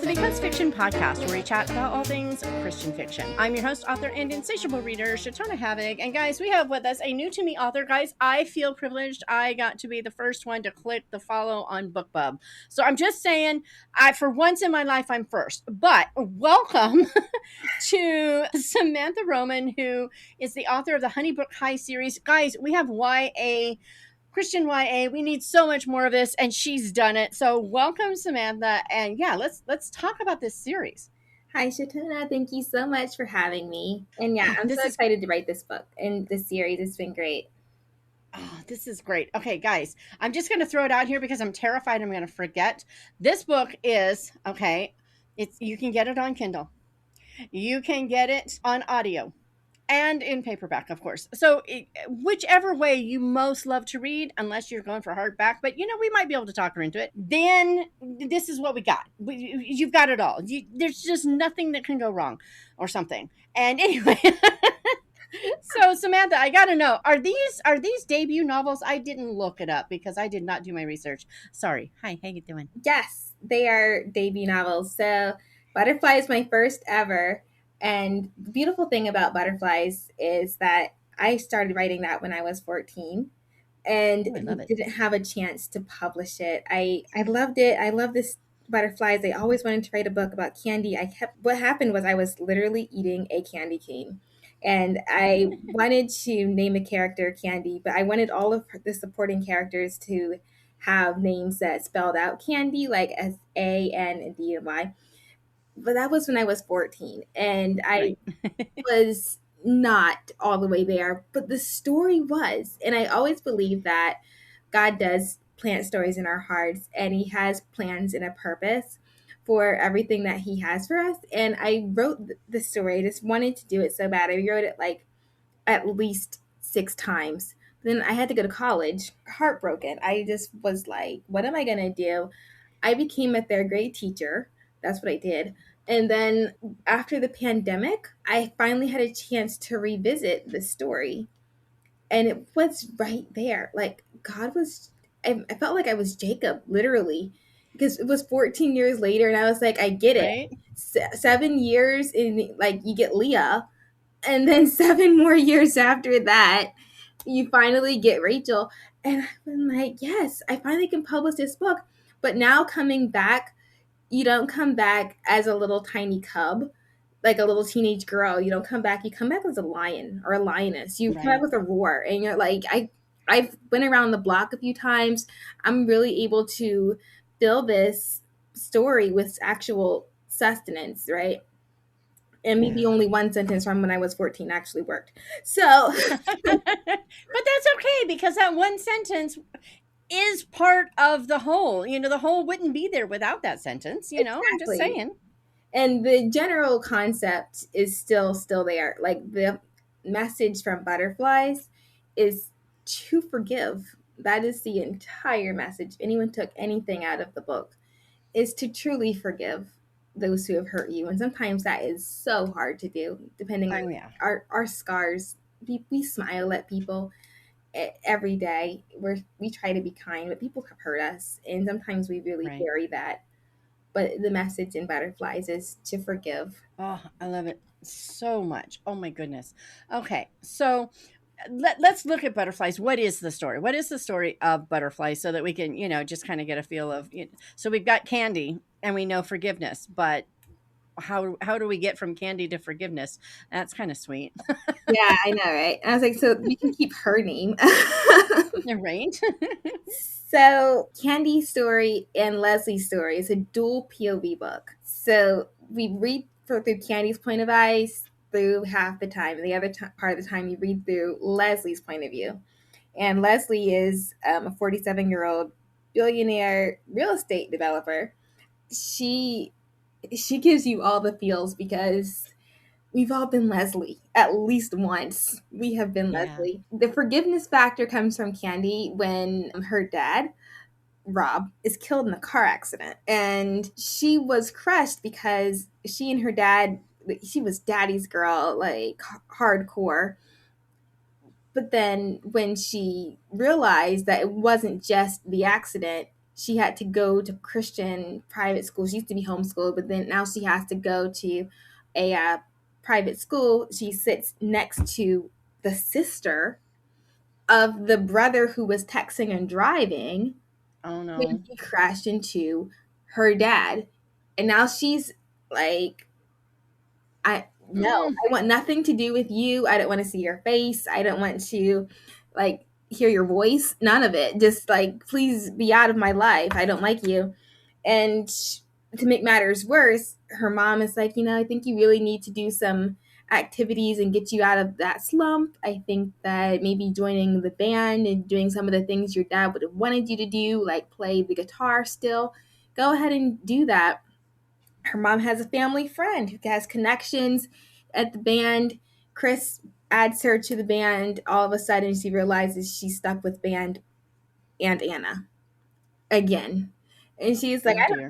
the Because Fiction podcast, where we chat about all things Christian fiction. I'm your host, author, and insatiable reader, Shatona Havoc. And guys, we have with us a new to me author. Guys, I feel privileged. I got to be the first one to click the follow on BookBub. So I'm just saying, for once in my life, I'm first. But welcome to Samantha Roman, who is the author of the Honeybrook High series. Guys, we have YA. Christian YA, we need so much more of this, and she's done it. So welcome, Samantha, and yeah, let's talk about this series. Hi, Shatona. Thank you so much for having me. And yeah, I'm so excited to write this book and this series. It's been great. Oh, this is great. Okay, guys, I'm just going to throw it out here because I'm terrified I'm going to forget. This book is, you can get it on Kindle. You can get it on audio. And in paperback, of course. So whichever way you most love to read, unless you're going for hardback, but we might be able to talk her into it, then this is what we got. You've got it all. There's just nothing that can go wrong or something. And anyway, so Samantha, I got to know, are these debut novels? I didn't look it up because I did not do my research. Sorry. Hi, how you doing? Yes, they are debut novels. So Butterfly is my first ever. And the beautiful thing about Butterflies is that I started writing that when I was 14 and didn't have a chance to publish it. I loved it. I love this Butterflies. I always wanted to write a book about candy. What happened was I was literally eating a candy cane. And I wanted to name a character Candy, but I wanted all of the supporting characters to have names that spelled out candy, like Sandy. But that was when I was 14, and I was not all the way there, but the story was. And I always believe that God does plant stories in our hearts, and he has plans and a purpose for everything that he has for us. And I wrote the story. I just wanted to do it so bad. I wrote it like at least 6 times. Then I had to go to college, heartbroken. I just was like, what am I going to do? I became a 3rd grade teacher. That's what I did. And then after the pandemic, I finally had a chance to revisit the story. And it was right there. Like I felt like I was Jacob, literally, because it was 14 years later. And I was like, I get it. Right? 7 years in, like, you get Leah. And then 7 more years after that, you finally get Rachel. And I've been like, yes, I finally can publish this book. But now coming back, you don't come back as a little tiny cub, like a little teenage girl. You don't come back. You come back as a lion or a lioness. You come back with a roar. And you're like, I've been around the block a few times. I'm really able to fill this story with actual sustenance, right? And maybe only one sentence from when I was 14 actually worked. So, but that's okay, because that one sentence is part of the whole. The whole wouldn't be there without that sentence. Exactly. I'm just saying. And the general concept is still there. Like, the message from Butterflies is to forgive. That is the entire message. If anyone took anything out of the book, is to truly forgive those who have hurt you. And sometimes that is so hard to do, depending on our scars. We smile at people every day. We try to be kind, but people have hurt us, and sometimes we really bury that. But the message in Butterflies is to forgive. Oh, I love it so much. Oh my goodness. Okay, so let's look at Butterflies. What is the story? What is the story of Butterflies, so that we can, just kind of get a feel of, so we've got Candy and we know forgiveness, but how do we get from Candy to forgiveness? That's kind of sweet. Yeah, I know, right? I was like, so we can keep her name. Right. So Candy's story and Leslie's story is a dual POV book. So we read through Candy's point of eyes through half the time. The other part of the time you read through Leslie's point of view. And Leslie is a 47-year-old billionaire real estate developer. She gives you all the feels, because we've all been Leslie at least once. We have been Leslie. The forgiveness factor comes from Candy when her dad, Rob, is killed in a car accident. And she was crushed because she and her dad, she was daddy's girl, like hardcore. But then when she realized that it wasn't just the accident, she had to go to Christian private school. She used to be homeschooled, but then now she has to go to a private school. She sits next to the sister of the brother who was texting and driving Oh when no. he crashed into her dad. And now she's like, I no, Mm, I want nothing to do with you. I don't want to see your face. I don't want to like hear your voice. None of it. Just like please be out of my life. I don't like you. And to make matters worse, her mom is like, I think you really need to do some activities and get you out of that slump. I think that maybe joining the band and doing some of the things your dad would have wanted you to do, like play the guitar still, go ahead and do that. Her mom has a family friend who has connections at the band. Chris adds her to the band. All of a sudden, she realizes she's stuck with band and Anna again. And she's like, oh I dear. don't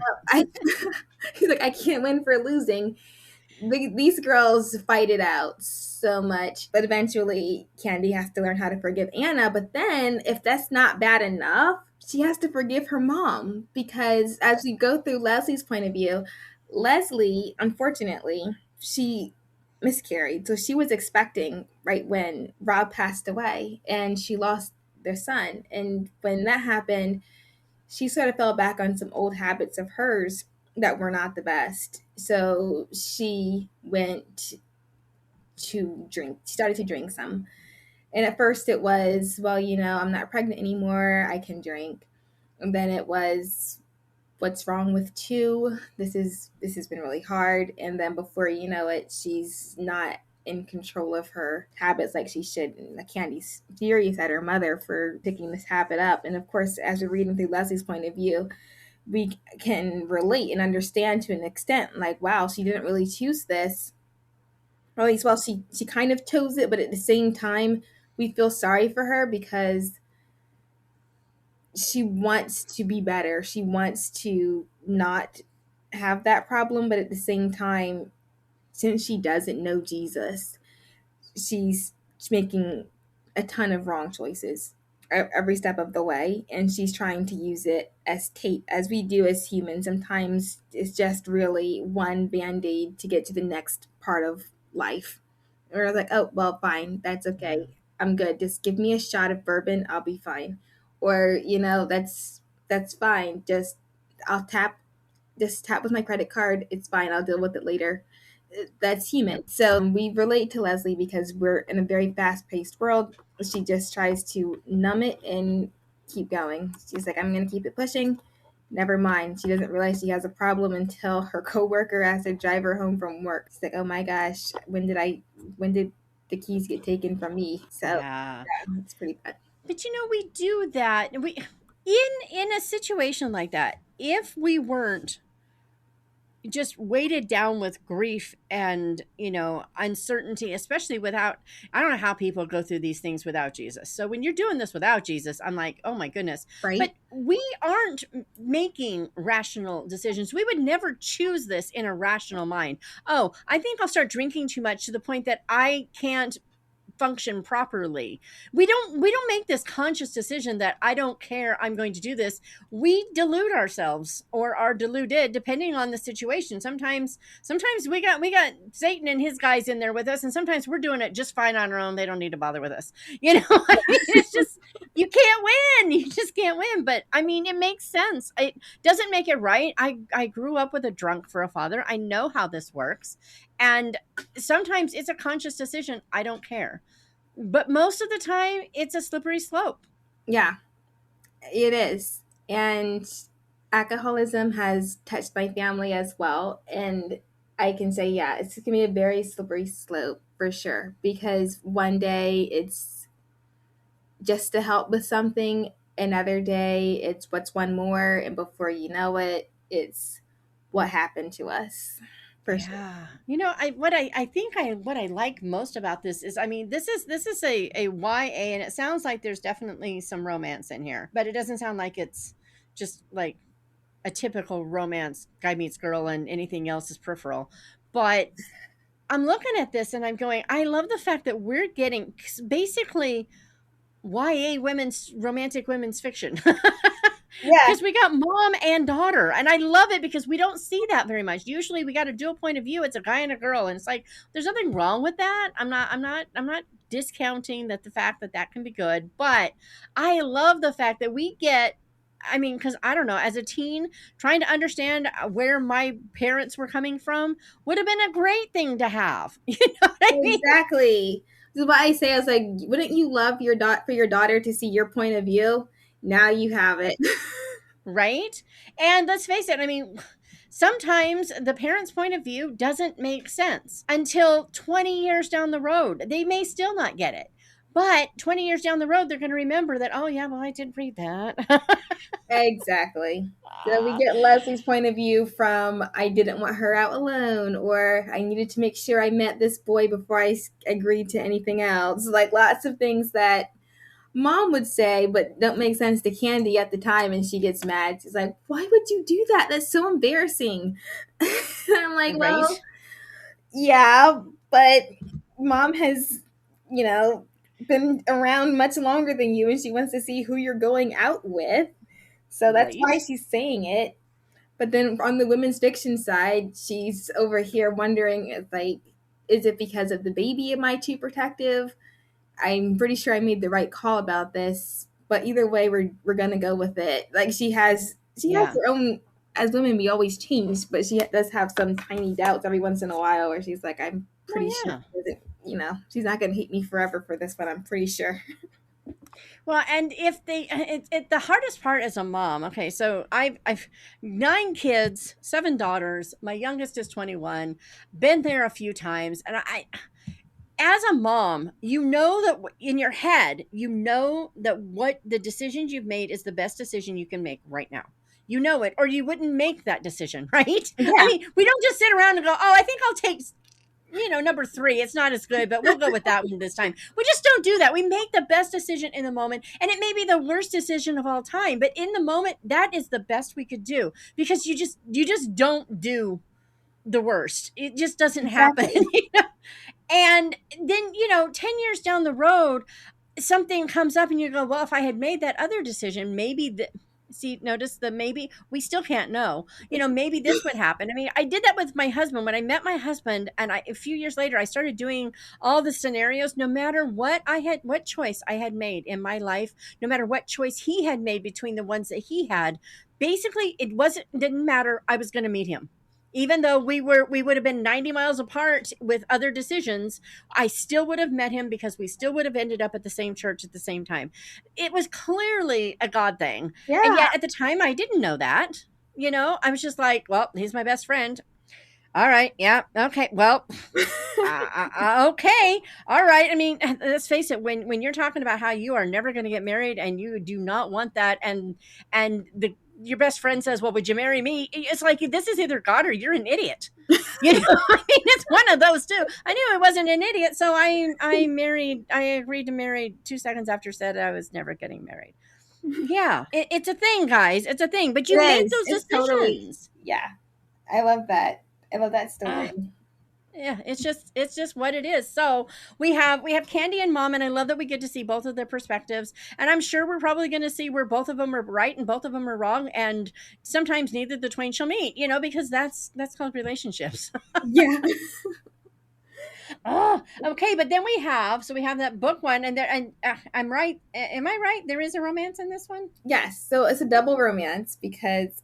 know. He's like, I can't win for losing. These girls fight it out so much, but eventually Candy has to learn how to forgive Anna. But then, if that's not bad enough, she has to forgive her mom because as we go through Leslie's point of view, Leslie, unfortunately, she miscarried. So she was expecting right when Rob passed away and she lost their son. And when that happened, she sort of fell back on some old habits of hers that were not the best. So she went to drink. She started to drink some. And at first it was, well, I'm not pregnant anymore. I can drink. And then it was, what's wrong with two? This has been really hard. And then before you know it, she's not in control of her habits like she should. And Candy's furious at her mother for picking this habit up. And of course, as we're reading through Leslie's point of view, we can relate and understand to an extent like, wow, she didn't really choose this. Or at least, well, she kind of chose it, but at the same time, we feel sorry for her because she wants to be better. She wants to not have that problem, but at the same time, since she doesn't know Jesus, she's making a ton of wrong choices every step of the way, and she's trying to use it as tape as we do as humans. Sometimes it's just really one band-aid to get to the next part of life. We're like, oh well, fine, that's Yeah. okay, I'm good, just give me a shot of bourbon, I'll be fine. Or that's fine, I'll tap just tap with my credit card. It's fine. I'll deal with it later. That's human. So we relate to Leslie because we're in a very fast paced world. She just tries to numb it and keep going. She's like, I'm going to keep it pushing. Never mind. She doesn't realize she has a problem until her coworker has to drive her home from work. She's like, oh my gosh, when did the keys get taken from me? So Yeah. yeah, it's pretty bad. But we do that. We in a situation like that, if we weren't just weighted down with grief and uncertainty, especially without, I don't know how people go through these things without Jesus. So when you're doing this without Jesus, I'm like, oh my goodness. But Right? we aren't making rational decisions. We would never choose this in a rational mind. Oh, I think I'll start drinking too much to the point that I can't function properly. We don't make this conscious decision that I don't care, I'm going to do this. We delude ourselves or are deluded depending on the situation. Sometimes we got Satan and his guys in there with us, and sometimes we're doing it just fine on our own. They don't need to bother with us. I mean, it's just you can't win. You just can't win. But I mean, it makes sense. It doesn't make it right. I grew up with a drunk for a father. I know how this works. And sometimes it's a conscious decision. I don't care. But most of the time, it's a slippery slope. Yeah, it is. And alcoholism has touched my family as well. And I can say, yeah, it's going to be a very slippery slope for sure. Because one day it's just to help with something, another day it's what's one more. And before you know it, it's what happened to us for sure. Yeah. What I like most about this is, I mean, this is a YA, and it sounds like there's definitely some romance in here, but it doesn't sound like it's just like a typical romance, guy meets girl and anything else is peripheral. But I'm looking at this and I'm going, I love the fact that we're getting basically YA women's romantic women's fiction. Yeah, Because we got mom and daughter, and I love it because we don't see that very much. Usually we got a dual point of view. It's a guy and a girl, and it's like there's nothing wrong with that. I'm not discounting that the fact that that can be good, but I love the fact that we get, I mean, because I don't know, as a teen, trying to understand where my parents were coming from would have been a great thing to have. You know what I mean? exactly. This is what I say. I was like, wouldn't you love your for your daughter to see your point of view? Now you have it. Right? And let's face it, I mean, sometimes the parent's point of view doesn't make sense until 20 years down the road. They may still not get it. But 20 years down the road, they're going to remember that, oh, yeah, well, I did read that. Exactly. So we get Leslie's point of view from I didn't want her out alone, or I needed to make sure I met this boy before I agreed to anything else. Like lots of things that mom would say, but don't make sense to Candy at the time, and she gets mad. She's like, "Why would you do that? That's so embarrassing." I'm like, "Well, Right? yeah, but mom has, you know, been around much longer than you, and she wants to see who you're going out with." So that's why Right? she's saying it. But then on the women's fiction side, she's over here wondering if, like, is it because of the baby? Am I too protective? I'm pretty sure I made the right call about this. But either way, we're gonna go with it. Like she has Yeah. her own. As women, we always change, but she does have some tiny doubts every once in a while where she's like, I'm Well, pretty sure, yeah. she's not gonna hate me forever for this one. I'm pretty sure. Well, and if they, the hardest part as a mom. Okay, so I've 9 kids, 7 daughters. My youngest is 21. Been there a few times, and as a mom, you know that in your head, you know that what the decisions you've made is the best decision you can make right now. You know it, or you wouldn't make that decision, right? I Yeah, mean, we don't just sit around and go, "Oh, I think I'll take, number 3. It's not as good, but we'll go with that one this time." We just don't do that. We make the best decision in the moment, and it may be the worst decision of all time, but in the moment, that is the best we could do because you just don't do the worst. It just doesn't happen. exactly. And then, 10 years down the road, something comes up and you go, well, if I had made that other decision, maybe see, notice the maybe, we still can't know, maybe this would happen. I mean, I did that with my husband when I met my husband, and a few years later, I started doing all the scenarios, no matter what choice I had made in my life, no matter what choice he had made between the ones that he had, basically, didn't matter. I was going to meet him. Even though we would have been 90 miles apart with other decisions, I still would have met him because we still would have ended up at the same church at the same time. It was clearly a God thing. And Yeah, yet at the time, I didn't know that. I was just like, well, he's my best friend. All right. Yeah. Okay. Well, okay. All right. I mean, let's face it. When you're talking about how you are never going to get married and you do not want that, and your best friend says, "Well, would you marry me?" It's like this is either God or you're an idiot. I mean, it's one of those two. I knew I wasn't an idiot, so I married. I agreed to marry 2 seconds after said I was never getting married. Yeah, it's a thing, guys. It's a thing. But it you made is. those It's totally, decisions. yeah. I love that. I love that Ah, story. yeah, it's just what it is. So we have Candy and Mom, and I love that we get to see both of their perspectives. And I'm sure we're probably going to see where both of them are right and both of them are wrong, and sometimes neither the twain shall meet. Because that's called relationships. Yeah. Oh, okay. But then we have that book one, and I'm right. Am I right? There is a romance in this one. Yes. So it's a double romance because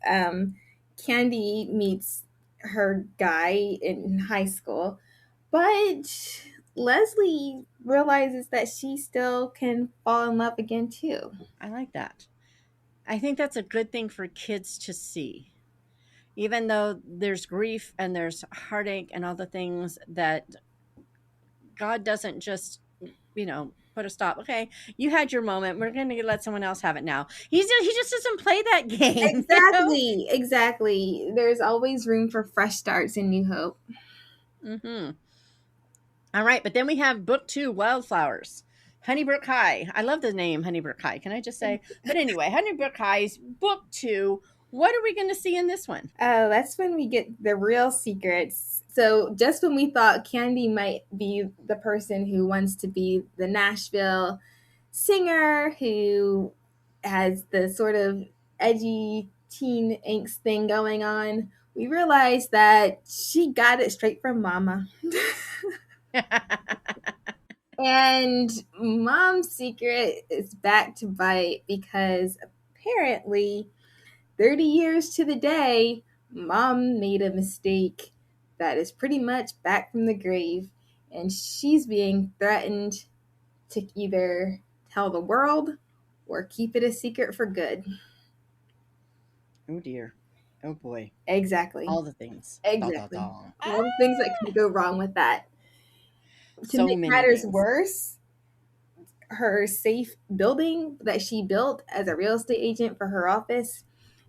Candy meets her guy in high school, but Leslie realizes that she still can fall in love again too. I like that. I think that's a good thing for kids to see. Even though there's grief and there's heartache and all the things that God doesn't just, put a stop. Okay, you had your moment. We're going to let someone else have it now. He just doesn't play that game. Exactly. Exactly. There's always room for fresh starts and new hope. Hmm. All right, but then we have book 2, Wildflowers. Honeybrook High. I love the name Honeybrook High. Can I just say? But anyway, Honeybrook High's book 2. What are we going to see in this one? Oh, that's when we get the real secrets. So, just when we thought Candy might be the person who wants to be the Nashville singer who has the sort of edgy teen angst thing going on, we realized that she got it straight from mama. And mom's secret is back to bite because apparently 30 years to the day, mom made a mistake that is pretty much back from the grave. And she's being threatened to either tell the world or keep it a secret for good. Oh dear. Oh boy. Exactly. All the things. Da, da, Exactly. da. All the things that could go wrong with that. To So make many matters things. worse, her safe building that she built as a real estate agent for her office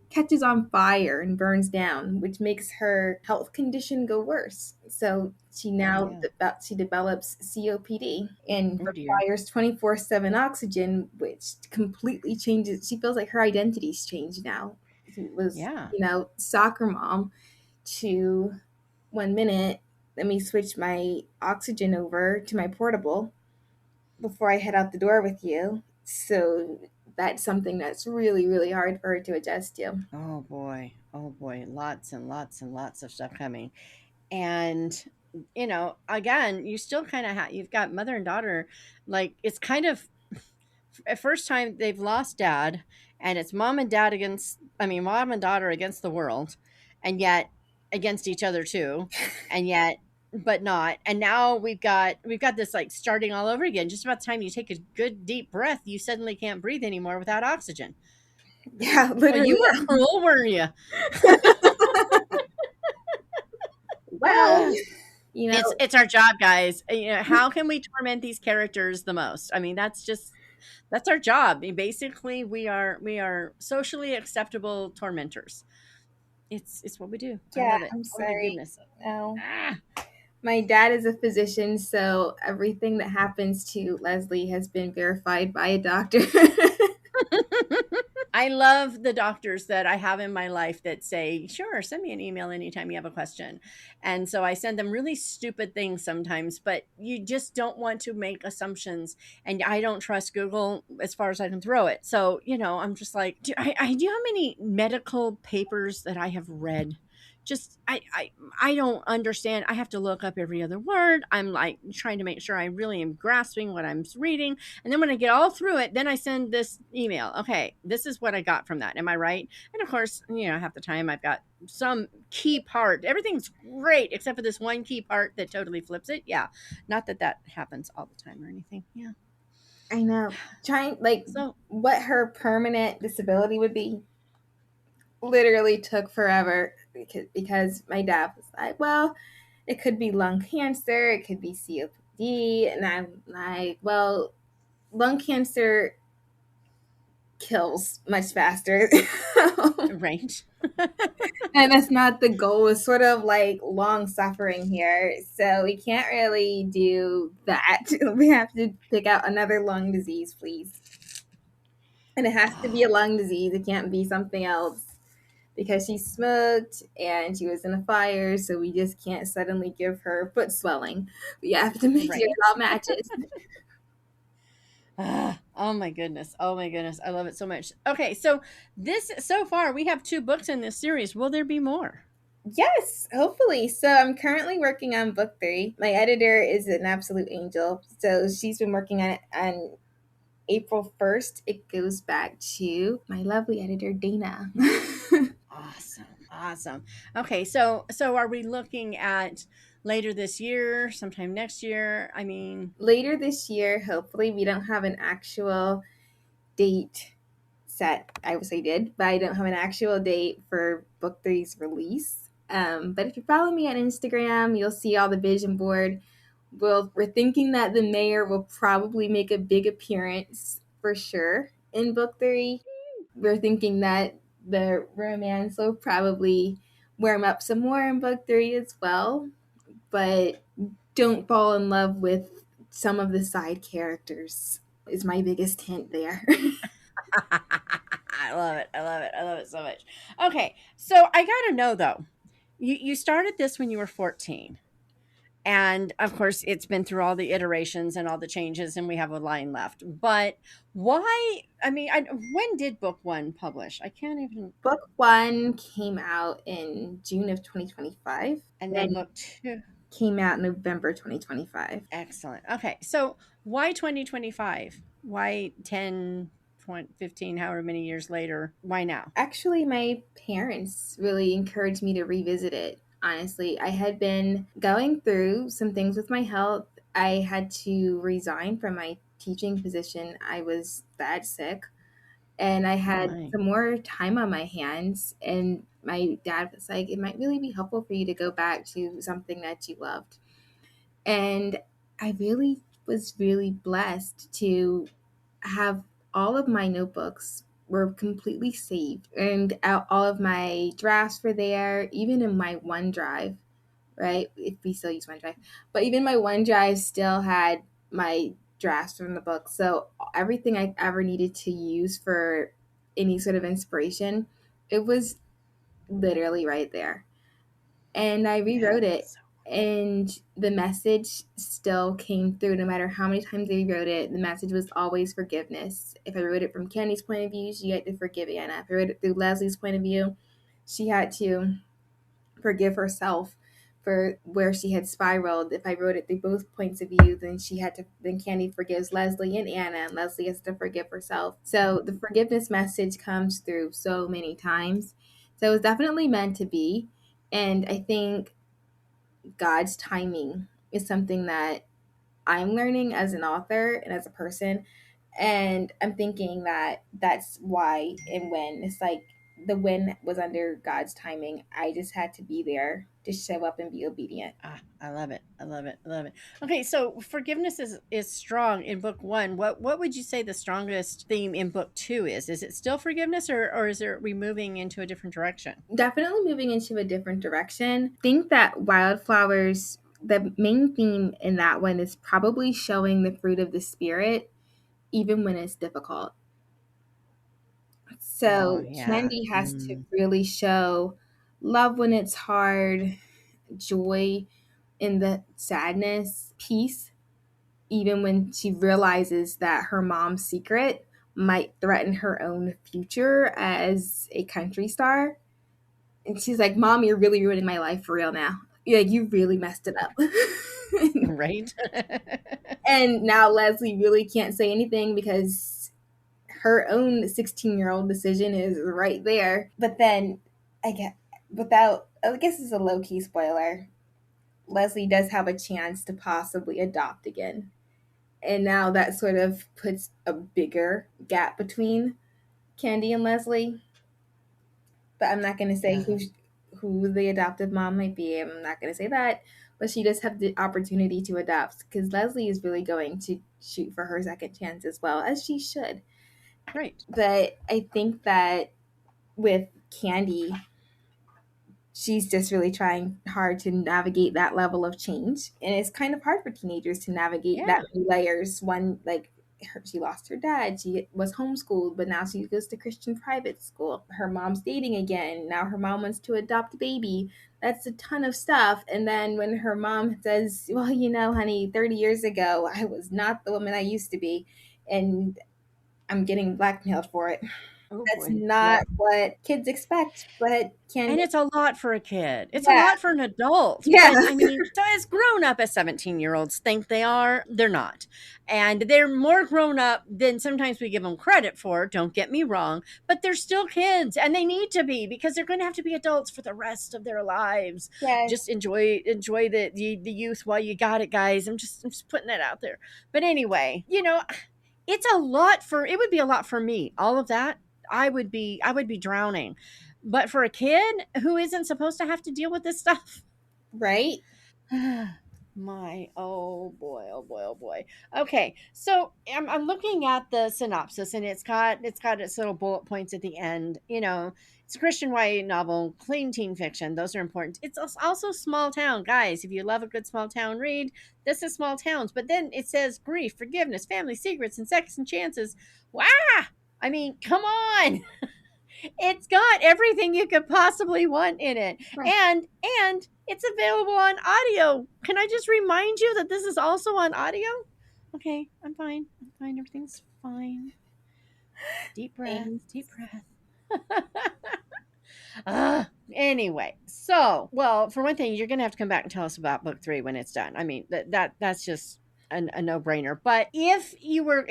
catches on fire and burns down, which makes her health condition go worse. So she Oh now yeah. she develops COPD and Oh dear. requires 24/7 oxygen, which completely changes. She feels like her identity's changed now. She was, Yeah. soccer mom to 1 minute. Let me switch my oxygen over to my portable before I head out the door with you. So that's something that's really, really hard for her to adjust to. Oh boy. Oh boy. Lots and lots and lots of stuff coming. And again, you still kind of you've got mother and daughter, like it's kind of at first time they've lost dad, and it's mom and dad against, I mean, mom and daughter against the world, and yet against each other too, and yet but not. And now we've got this like starting all over again. Just about the time you take a good deep breath, you suddenly can't breathe anymore without oxygen. Yeah, Well, you literally. were cruel, weren't you? Well, you know, It's our job, guys. How can we torment these characters the most? I mean, that's our job. Basically, we are socially acceptable tormentors. It's what we do. I yeah, love it. I'm Oh my sorry. goodness. No. Ah. My dad is a physician, so everything that happens to Leslie has been verified by a doctor. I love the doctors that I have in my life that say, "Sure, send me an email anytime you have a question." And so I send them really stupid things sometimes, but you just don't want to make assumptions. And I don't trust Google as far as I can throw it. So, I'm just like, do you know how many medical papers that I have read? Just I don't understand. I have to look up every other word. I'm like trying to make sure I really am grasping what I'm reading. And then when I get all through it, then I send this email. Okay, this is what I got from that. Am I right? And of course, half the time I've got some key part. Everything's great except for this one key part that totally flips it. Yeah. Not that that happens all the time or anything. Yeah. I know. Trying, like, So, what her permanent disability would be literally took forever because my dad was like, well, it could be lung cancer, it could be COPD. And I'm like, well, lung cancer kills much faster. right. And that's not the goal. It's sort of like long suffering here. So we can't really do that. We have to pick out another lung disease, please. And it has to be a lung disease. It can't be something else because she smoked and she was in a fire. So we just can't suddenly give her foot swelling. We have to make sure Right. it all matches. Oh my goodness. Oh my goodness. I love it so much. Okay, so so far we have two books in this series. Will there be more? Yes, hopefully. So I'm currently working on book 3. My editor is an absolute angel. So she's been working on it on April 1st. It goes back to my lovely editor, Dana. Awesome. Awesome. Okay, so are we looking at later this year, sometime next year? I mean, Later this year, hopefully, we don't have an actual date set. I wish I did, but I don't have an actual date for book 3's release. But if you follow me on Instagram, you'll see all the vision board. We're thinking that the mayor will probably make a big appearance for sure in book 3. We're thinking that the romance will probably warm up some more in book 3 as well. But don't fall in love with some of the side characters, is my biggest hint there. I love it. I love it. I love it so much. Okay, so I got to know though. You started this when you were 14. And of course, it's been through all the iterations and all the changes, and we have a line left. But why? I mean, when did book one publish? I can't even. Book one came out in June of 2025, And then and book two. came out November 2025. Excellent. Okay. So why 2025? Why 10, 20, 15, however many years later? Why now? Actually, my parents really encouraged me to revisit it. Honestly, I had been going through some things with my health. I had to resign from my teaching position. I was that sick, and I Oh, had my. some more time on my hands. And my dad was like, it might really be helpful for you to go back to something that you loved. And I really was really blessed to have all of my notebooks were completely saved, and all of my drafts were there, even in my OneDrive, right? If we still use OneDrive, but even my OneDrive still had my drafts from the book. So everything I ever needed to use for any sort of inspiration, it was literally right there. And I Yeah. rewrote it, So, and the message still came through. No matter how many times I rewrote it, the message was always forgiveness. If I wrote it from Candy's point of view, she had to forgive Anna. If I wrote it through Leslie's point of view, she had to forgive herself for where she had spiraled. If I wrote it through both points of view, then Candy forgives Leslie and Anna, and Leslie has to forgive herself. So the forgiveness message comes through so many times. So it was definitely meant to be. And I think God's timing is something that I'm learning as an author and as a person. And I'm thinking that that's why and when it's like the when was under God's timing. I just had to be there to show up and be obedient. I love it. I love it. I love it. Okay, so forgiveness is strong in book one. What would you say the strongest theme in book two is? Is it still forgiveness, or is it we moving into a different direction? Definitely moving into a different direction. Think that Wildflowers, the main theme in that one is probably showing the fruit of the spirit even when it's difficult. Oh So yeah. Candy has to Mm. really show love when it's hard, joy in the sadness, peace, even when she realizes that her mom's secret might threaten her own future as a country star. And she's like, Mom, you're really ruining my life for real now. Like, you really messed it up. Right. And now Leslie really can't say anything because her own 16-year-old decision is right there. But then, I get I guess it's a low key spoiler. Leslie does have a chance to possibly adopt again. And now that sort of puts a bigger gap between Candy and Leslie. But I'm not going to say Yeah. who the adoptive mom might be. I'm not going to say that. But she does have the opportunity to adopt because Leslie is really going to shoot for her second chance as well, as she should. Right. But I think that with Candy, she's just really trying hard to navigate that level of change. And it's kind of hard for teenagers to navigate that Yeah. many layers. One, like, she lost her dad. She was homeschooled, but now she goes to Christian private school. Her mom's dating again. Now her mom wants to adopt a baby. That's a ton of stuff. And then when her mom says, well, honey, 30 years ago, I was not the woman I used to be. And I'm getting blackmailed for it. Oh That's boy. not Yep. what kids expect. But And Candy, it's a lot for a kid. It's a yeah, lot for an adult. yeah, But I mean, so as grown up as 17-year-olds think they are, they're not. And they're more grown up than sometimes we give them credit for, don't get me wrong, but they're still kids and they need to be because they're going to have to be adults for the rest of their lives. yes, Just enjoy the youth while you got it, guys. I'm just putting that out there. But anyway, it's a lot for it would be a lot for me. All of that, I would be drowning. But for a kid who isn't supposed to have to deal with this stuff, right? my oh boy, oh boy. Okay, so I'm looking at the synopsis, and it's got its little bullet points at the end. It's a Christian YA novel, clean teen fiction. Those are important. It's also small town, guys. If you love a good small town read, this is small towns. But then it says grief, forgiveness, family secrets, and sex and chances. Wow! I mean, come on. It's got everything you could possibly want in it. Right. And it's available on audio. Can I just remind you that this is also on audio? Okay, I'm fine. I'm fine. Everything's fine. Deep breath, Thanks. deep breath. Anyway, so well, for one thing, you're gonna have to come back and tell us about book 3 when it's done. I mean, that's just a no brainer. But if you were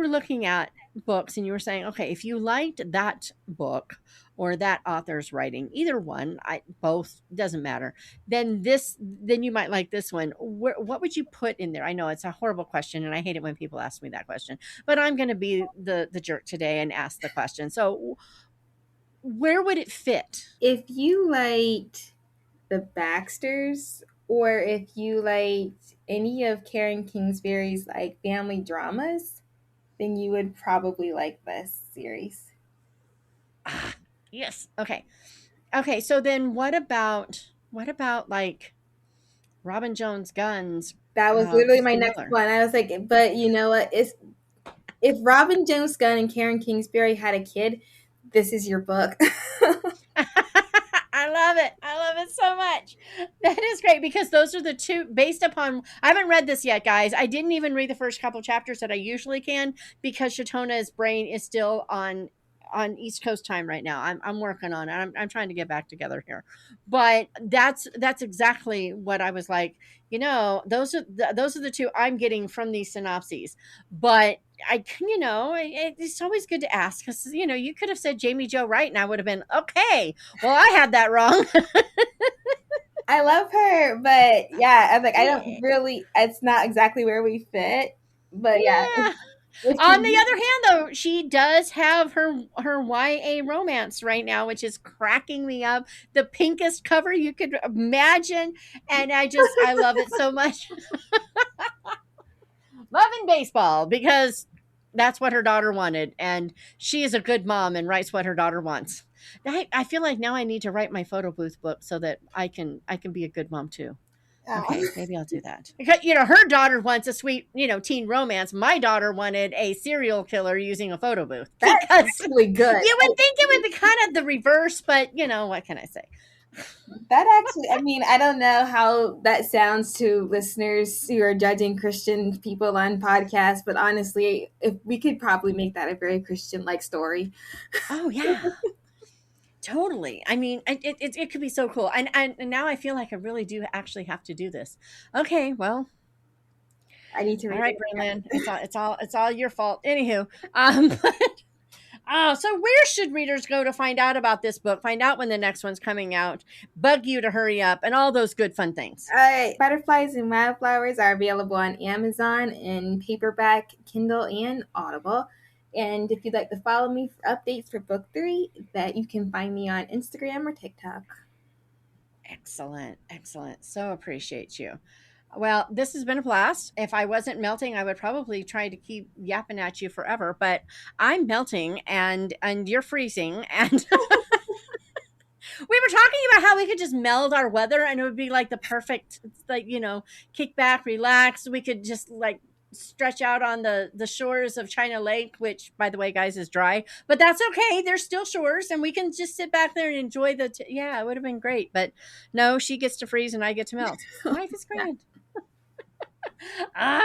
looking at books and you were saying, okay, if you liked that book or that author's writing, either one, both doesn't matter. Then you might like this one. What would you put in there? I know it's a horrible question, and I hate it when people ask me that question. But I'm going to be the jerk today and ask the question. So where would it fit? If you liked the Baxters, or if you liked any of Karen Kingsbury's like family dramas, then you would probably like this series. Ah, yes. Okay. Okay. So then what about like Robin Jones Guns, That was literally my Christy next Miller? one. I was like, but you know what? It's if Robin Jones Gunn and Karen Kingsbury had a kid, this is your book. I love it. I love it so much. That is great because those are the two based upon. I haven't read this yet, guys. I didn't even read the first couple chapters that I usually can because Shatona's brain is still on East Coast time right now. I'm working on it. I'm trying to get back together here, but that's exactly what I was like. Those are the two I'm getting from these synopses, but it's always good to ask because you could have said Jamie Jo Wright and I would have been okay. Well, I had that wrong. I love her, but yeah, I'm like, I Yeah. don't really, it's not exactly where we fit. But yeah, Yeah. if On the you, other hand, though, she does have her YA romance right now, which is cracking me up. The pinkest cover you could imagine, and I love it so much. Loving baseball because that's what her daughter wanted, and she is a good mom and writes what her daughter wants. I feel like now I need to write my photo booth book so that I can be a good mom too. Okay, maybe I'll do that. Because her daughter wants a sweet, teen romance. My daughter wanted a serial killer using a photo booth that's because actually good. you would think it would be kind of the reverse, but what can I say? That actually, I mean, I don't know how that sounds to listeners who are judging Christian people on podcasts, but honestly, if we could probably make that a very Christian like story. Oh yeah, totally. I mean, it could be so cool. And now I feel like I really do actually have to do this. Okay, well, I need to all read right, Braylon, it's all your fault. Anywho, so where should readers go to find out about this book, find out when the next one's coming out, bug you to hurry up, and all those good fun things? Butterflies and Wildflowers are available on Amazon in paperback, Kindle, and Audible. And if you'd like to follow me for updates for book 3, that you can find me on Instagram or TikTok. Excellent, excellent. So appreciate you. Well, this has been a blast. If I wasn't melting, I would probably try to keep yapping at you forever, but I'm melting and you're freezing and we were talking about how we could just meld our weather and it would be like the perfect like, kick back, relax. We could just like stretch out on the shores of China Lake, which by the way, guys, is dry, but that's okay. There's still shores and we can just sit back there and enjoy yeah, it would have been great. But no, she gets to freeze and I get to melt. Life is grand.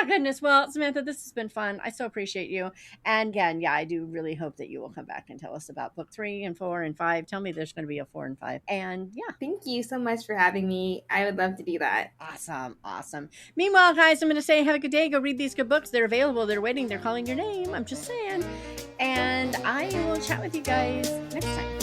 Goodness. Well, Samantha, this has been fun. I so appreciate you. And again, yeah, I do really hope that you will come back and tell us about book 3 and 4 and 5. Tell me there's going to be a 4 and 5. And yeah, Thank you so much for having me. I would love to do that. awesome. Awesome. Meanwhile, guys, I'm going to say have a good day. Go read these good books. They're available. They're waiting. They're calling your name. I'm just saying. And I will chat with you guys next time.